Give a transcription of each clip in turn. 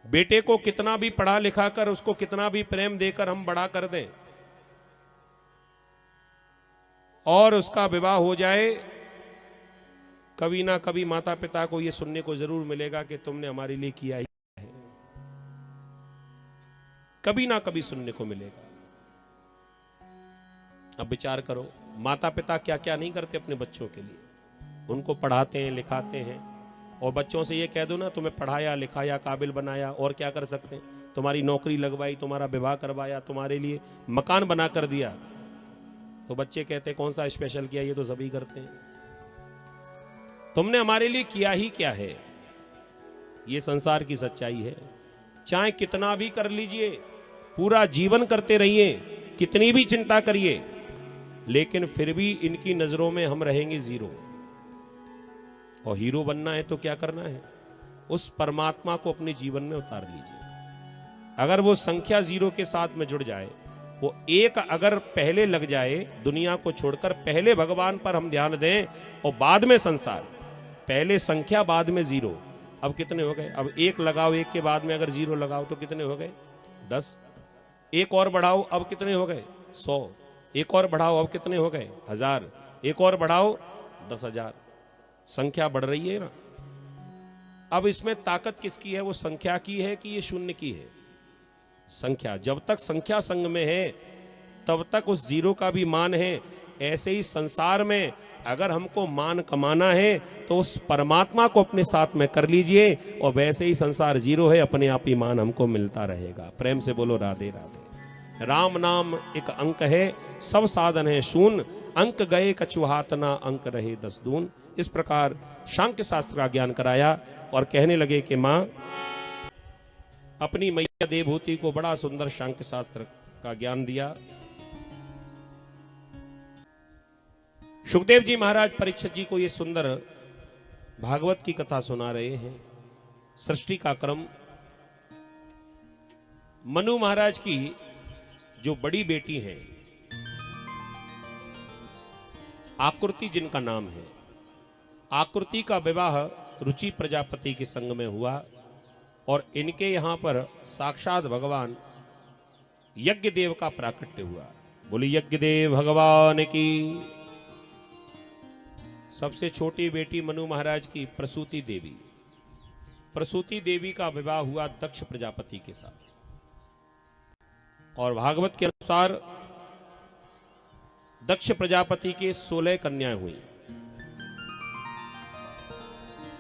बेटे को कितना भी पढ़ा लिखा कर, उसको कितना भी प्रेम देकर हम बड़ा कर दें और उसका विवाह हो जाए, कभी ना कभी माता पिता को यह सुनने को जरूर मिलेगा कि तुमने हमारे लिए किया ही है। कभी ना कभी सुनने को मिलेगा। अब विचार करो, माता पिता क्या क्या नहीं करते अपने बच्चों के लिए। उनको पढ़ाते हैं, लिखाते हैं, और बच्चों से ये कह दो ना तुम्हें पढ़ाया लिखाया काबिल बनाया, और क्या कर सकते हैं? तुम्हारी नौकरी लगवाई, तुम्हारा विवाह करवाया, तुम्हारे लिए मकान बना कर दिया, तो बच्चे कहते हैं कौन सा स्पेशल किया, ये तो सभी करते हैं। तुमने हमारे लिए किया ही क्या है? ये संसार की सच्चाई है। चाहे कितना भी कर लीजिए, पूरा जीवन करते रहिए, कितनी भी चिंता करिए, लेकिन फिर भी इनकी नजरों में हम रहेंगे जीरो। और हीरो बनना है तो क्या करना है? उस परमात्मा को अपने जीवन में उतार लीजिए। अगर वो संख्या जीरो के साथ में जुड़ जाए, वो एक अगर पहले लग जाए, दुनिया को छोड़कर पहले भगवान पर हम ध्यान दें और बाद में संसार। पहले संख्या, बाद में जीरो। अब कितने हो गए? अब एक लगाओ, एक के बाद में अगर जीरो लगाओ तो कितने हो गए? 10। एक और बढ़ाओ, अब कितने हो गए? 100। एक और बढ़ाओ, अब कितने हो गए? 1000। एक और बढ़ाओ, 10,000। संख्या बढ़ रही है ना। अब इसमें ताकत किसकी है? वो संख्या की है कि ये शून्य की है? संख्या। जब तक संख्या संग में है तब तक उस जीरो का भी मान है। ऐसे ही संसार में अगर हमको मान कमाना है तो उस परमात्मा को अपने साथ में कर लीजिए, और वैसे ही संसार जीरो है, अपने आप ही मान हमको मिलता रहेगा। प्रेम से बोलो राधे राधे। राम नाम एक अंक है, सब साधन है शून्य, अंक गए कछुहातना, अंक रहे 10 दून। इस प्रकार सांख्य शास्त्र का ज्ञान कराया और कहने लगे कि मां, अपनी मैया देवभूति को बड़ा सुंदर सांख्य शास्त्र का ज्ञान दिया। सुखदेव जी महाराज परीक्षित जी को ये सुंदर भागवत की कथा सुना रहे हैं। सृष्टि का क्रम, मनु महाराज की जो बड़ी बेटी है आकृति, जिनका नाम है, आकृति का विवाह रुचि प्रजापति के संग में हुआ और इनके यहां पर साक्षात भगवान यज्ञदेव का प्राकट्य हुआ। बोले यज्ञदेव भगवान की। सबसे छोटी बेटी मनु महाराज की प्रसूति देवी, प्रसूति देवी का विवाह हुआ दक्ष प्रजापति के साथ। और भागवत के अनुसार दक्ष प्रजापति के 16 कन्याएं हुई।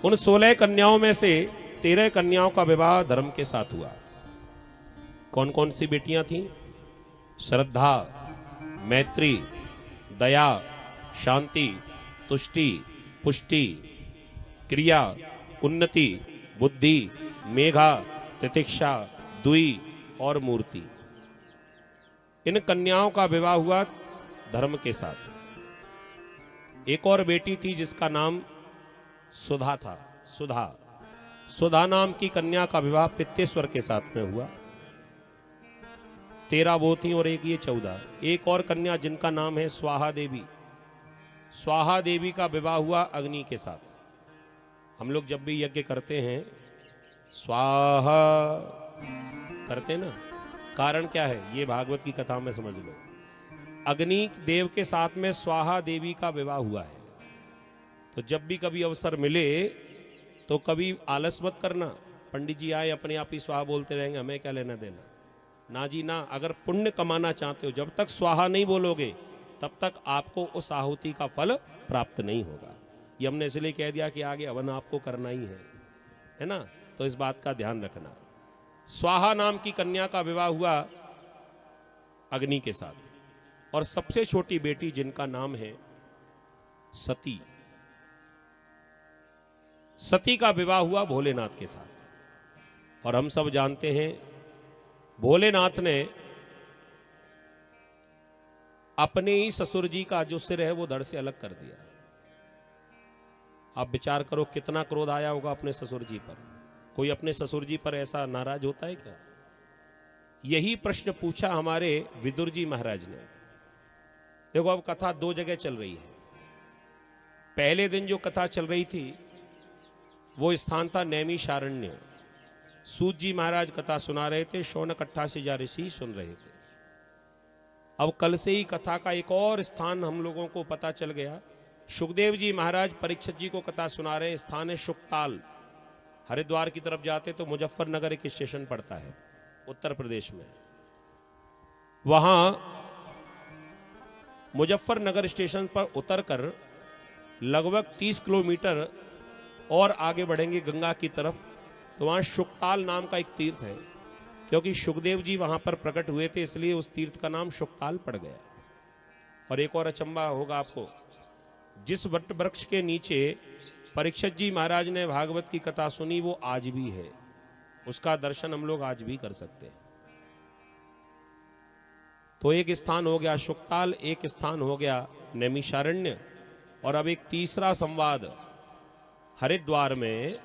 उन 16 कन्याओं में से 13 कन्याओं का विवाह धर्म के साथ हुआ। कौन कौन सी बेटियां थीं? श्रद्धा, मैत्री, दया, शांति, तुष्टि, पुष्टि, क्रिया, उन्नति, बुद्धि, मेघा, तितिक्षा, दुई और मूर्ति। इन कन्याओं का विवाह हुआ धर्म के साथ। एक और बेटी थी जिसका नाम सुधा था। सुधा, सुधा नाम की कन्या का विवाह पित्तेश्वर के साथ में हुआ। 13 वो थी और एक ये 14। एक और कन्या जिनका नाम है स्वाहा देवी। स्वाहा देवी का विवाह हुआ अग्नि के साथ। हम लोग जब भी यज्ञ करते हैं स्वाहा करते ना, कारण क्या है? ये भागवत की कथा में समझ लो। अग्नि देव के साथ में स्वाहा देवी का विवाह हुआ है। तो जब भी कभी अवसर मिले तो कभी आलस मत करना, पंडित जी आए अपने आप ही स्वाहा बोलते रहेंगे, हमें क्या लेना देना। ना जी ना, अगर पुण्य कमाना चाहते हो, जब तक स्वाहा नहीं बोलोगे तब तक आपको उस आहुति का फल प्राप्त नहीं होगा। ये हमने इसलिए कह दिया कि आगे हवन आपको करना ही है ना, तो इस बात का ध्यान रखना। स्वाहा नाम की कन्या का विवाह हुआ अग्नि के साथ। और सबसे छोटी बेटी जिनका नाम है सती, सती का विवाह हुआ भोलेनाथ के साथ। और हम सब जानते हैं भोलेनाथ ने अपने ही ससुर जी का जो सिर है वो धड़ से अलग कर दिया। आप विचार करो कितना क्रोध आया होगा अपने ससुर जी पर। कोई अपने ससुर जी पर ऐसा नाराज होता है क्या? यही प्रश्न पूछा हमारे विदुर जी महाराज ने। देखो अब कथा 2 जगह चल रही है। पहले दिन जो कथा चल रही थी वो स्थान था नैमिषारण्य, सूत जी महाराज कथा सुना रहे थे, शौनक 88 ऋषि सुन रहे थे। अब कल से ही कथा का एक और स्थान हम लोगों को पता चल गया। सुखदेव जी महाराज परीक्षित जी को कथा सुना रहे हैं। स्थान है शुकताल। हरिद्वार की तरफ जाते तो मुजफ्फरनगर एक स्टेशन पड़ता है उत्तर प्रदेश में। वहां मुजफ्फरनगर स्टेशन पर उतरकर लगभग 30 किलोमीटर और आगे बढ़ेंगे गंगा की तरफ, तो वहां शुकताल नाम का एक तीर्थ है। क्योंकि सुखदेव जी वहां पर प्रकट हुए थे, इसलिए उस तीर्थ का नाम शुकताल पड़ गया। और एक और अचंबा होगा आपको, जिस वट वृक्ष के नीचे परीक्षित जी महाराज ने भागवत की कथा सुनी वो आज भी है, उसका दर्शन हम लोग आज भी कर सकते हैं। तो एक स्थान हो गया शुकताल, एक स्थान हो गया नैमिषारण्य, और अब एक तीसरा संवाद हरिद्वार में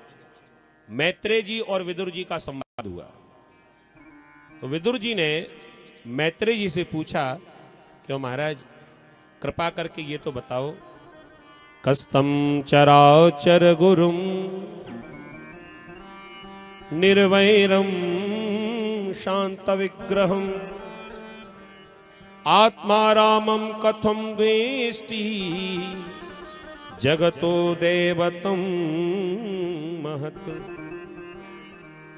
मैत्रेय जी और विदुर जी का संवाद हुआ। तो विदुर जी ने मैत्रेय जी से पूछा कि महाराज कृपा करके ये तो बताओ, कस्तम चराचर गुरुम निर्वैरम शांत विग्रहम आत्मा रामम कथम द्वेष्टि जगतो देवतम महत।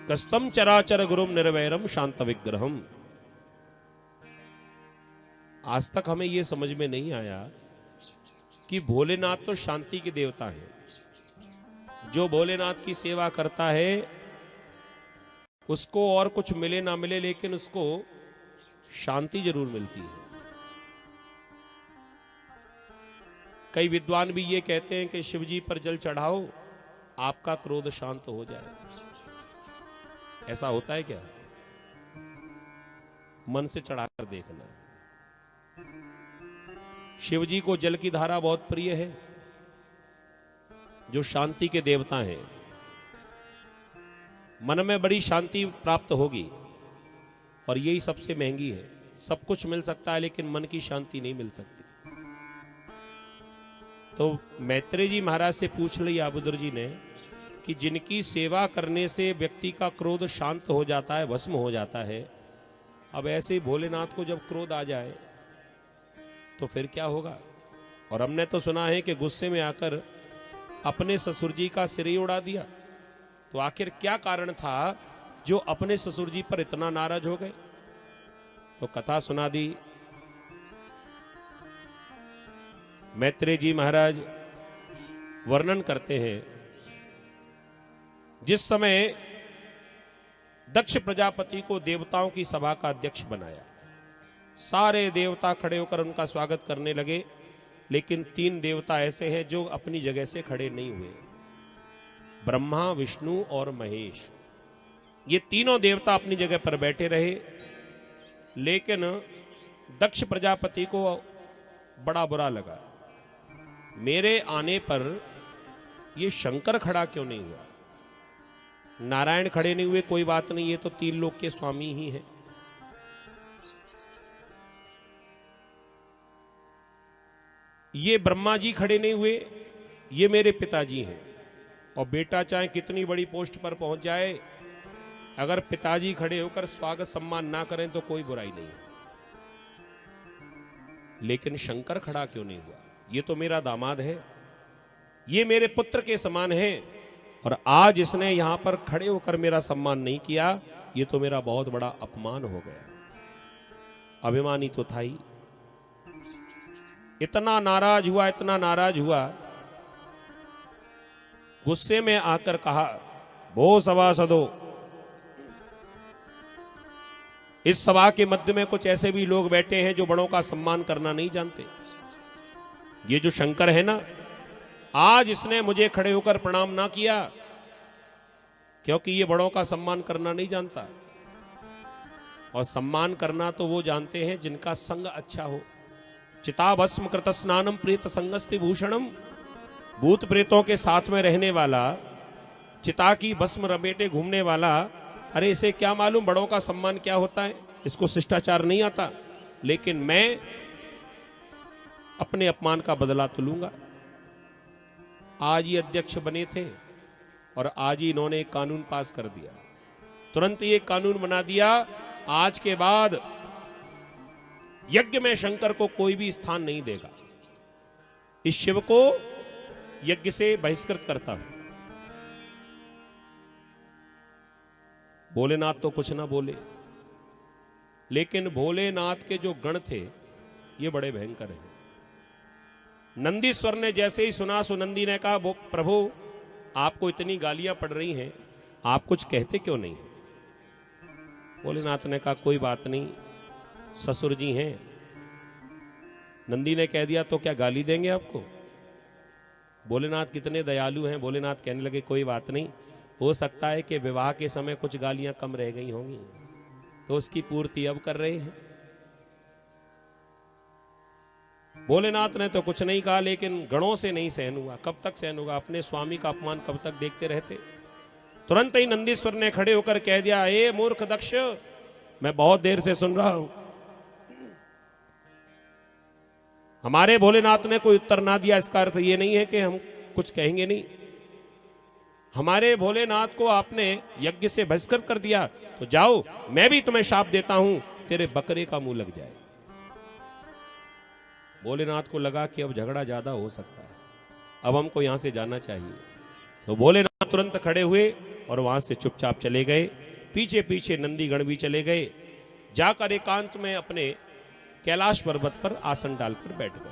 कस्तम चराचर गुरुम निर्वैरम शांत विग्रहम। आज तक हमें यह समझ में नहीं आया कि भोलेनाथ तो शांति के देवता हैं। जो भोलेनाथ की सेवा करता है उसको और कुछ मिले ना मिले, लेकिन उसको शांति जरूर मिलती है। कई विद्वान भी ये कहते हैं कि शिव जी पर जल चढ़ाओ, आपका क्रोध शांत हो जाए। ऐसा होता है क्या? मन से चढ़ाकर देखना। शिव जी को जल की धारा बहुत प्रिय है, जो शांति के देवता हैं। मन में बड़ी शांति प्राप्त होगी, और यही सबसे महंगी है। सब कुछ मिल सकता है, लेकिन मन की शांति नहीं मिल सकती। तो मैत्रेय जी महाराज से पूछ लिया विदुर जी ने कि जिनकी सेवा करने से व्यक्ति का क्रोध शांत हो जाता है, भस्म हो जाता है, अब ऐसे ही भोलेनाथ को जब क्रोध आ जाए तो फिर क्या होगा? और हमने तो सुना है कि गुस्से में आकर अपने ससुर जी का सिर ही उड़ा दिया। तो आखिर क्या कारण था जो अपने ससुर जी पर इतना नाराज हो गए? तो कथा सुना दी। मैत्रेय जी महाराज वर्णन करते हैं, जिस समय दक्ष प्रजापति को देवताओं की सभा का अध्यक्ष बनाया, सारे देवता खड़े होकर उनका स्वागत करने लगे, लेकिन 3 देवता ऐसे हैं जो अपनी जगह से खड़े नहीं हुए, ब्रह्मा, विष्णु और महेश। ये तीनों देवता अपनी जगह पर बैठे रहे, लेकिन दक्ष प्रजापति को बड़ा बुरा लगा, मेरे आने पर ये शंकर खड़ा क्यों नहीं हुआ? नारायण खड़े नहीं हुए, कोई बात नहीं, ये तो 3 लोक के स्वामी ही हैं। ये ब्रह्मा जी खड़े नहीं हुए, ये मेरे पिताजी हैं। और बेटा चाहे कितनी बड़ी पोस्ट पर पहुंच जाए, अगर पिताजी खड़े होकर स्वागत सम्मान ना करें तो कोई बुराई नहीं है। लेकिन शंकर खड़ा क्यों नहीं हुआ? ये तो मेरा दामाद है, ये मेरे पुत्र के समान है, और आज इसने यहां पर खड़े होकर मेरा सम्मान नहीं किया, ये तो मेरा बहुत बड़ा अपमान हो गया। अभिमानी तो था ही। इतना नाराज हुआ, इतना नाराज हुआ, गुस्से में आकर कहा, भो सभासदो, इस सभा के मध्य में कुछ ऐसे भी लोग बैठे हैं जो बड़ों का सम्मान करना नहीं जानते। ये जो शंकर है ना, आज इसने मुझे खड़े होकर प्रणाम ना किया, क्योंकि ये बड़ों का सम्मान करना नहीं जानता। और सम्मान करना तो वो जानते हैं जिनका संग अच्छा हो। चिताभस्म कृत स्नानम प्रेत संगस्ति भूषणम। भूत प्रेतों के साथ में रहने वाला, चिता की भस्म रमेटे घूमने वाला, अरे इसे क्या मालूम बड़ों का सम्मान क्या होता है, इसको शिष्टाचार नहीं आता। लेकिन मैं अपने अपमान का बदला तो लूंगा। आज ही अध्यक्ष बने थे और आज ही इन्होंने एक कानून पास कर दिया तुरंत ये कानून बना दिया, आज के बाद यज्ञ में शंकर को कोई भी स्थान नहीं देगा। इस शिव को यज्ञ से बहिष्कृत करता हूं। भोलेनाथ तो कुछ ना बोले, लेकिन भोलेनाथ के जो गण थे ये बड़े भयंकर हैं। नंदीश्वर ने जैसे ही सुना, सुनंदी ने कहा, प्रभु आपको इतनी गालियां पड़ रही हैं, आप कुछ कहते क्यों नहीं? भोलेनाथ ने कहा कोई बात नहीं, ससुर जी हैं। नंदी ने कह दिया तो क्या गाली देंगे आपको? भोलेनाथ कितने दयालु हैं। भोलेनाथ कहने लगे कोई बात नहीं, हो सकता है कि विवाह के समय कुछ गालियां कम रह गई होंगी, तो उसकी पूर्ति अब कर रहे हैं। भोलेनाथ ने तो कुछ नहीं कहा, लेकिन गणों से नहीं सहन हुआ। कब तक सहन होगा? अपने स्वामी का अपमान कब तक देखते रहते? तुरंत ही नंदीश्वर ने खड़े होकर कह दिया, ए मूर्ख दक्ष, मैं बहुत देर से सुन रहा हूं, हमारे भोलेनाथ ने कोई उत्तर ना दिया, इसका अर्थ ये नहीं है कि हम कुछ कहेंगे नहीं। हमारे भोलेनाथ को आपने यज्ञ से बहिष्कृत कर दिया, तो जाओ, मैं भी तुम्हें शाप देता हूं, तेरे बकरे का मुंह लग जाए। भोलेनाथ को लगा कि अब झगड़ा ज्यादा हो सकता है, अब हमको यहां से जाना चाहिए। तो भोलेनाथ तुरंत खड़े हुए और वहां से चुपचाप चले गए। पीछे पीछे नंदीगण भी चले गए। जाकर एकांत में अपने कैलाश पर्वत पर आसन डालकर बैठ गए।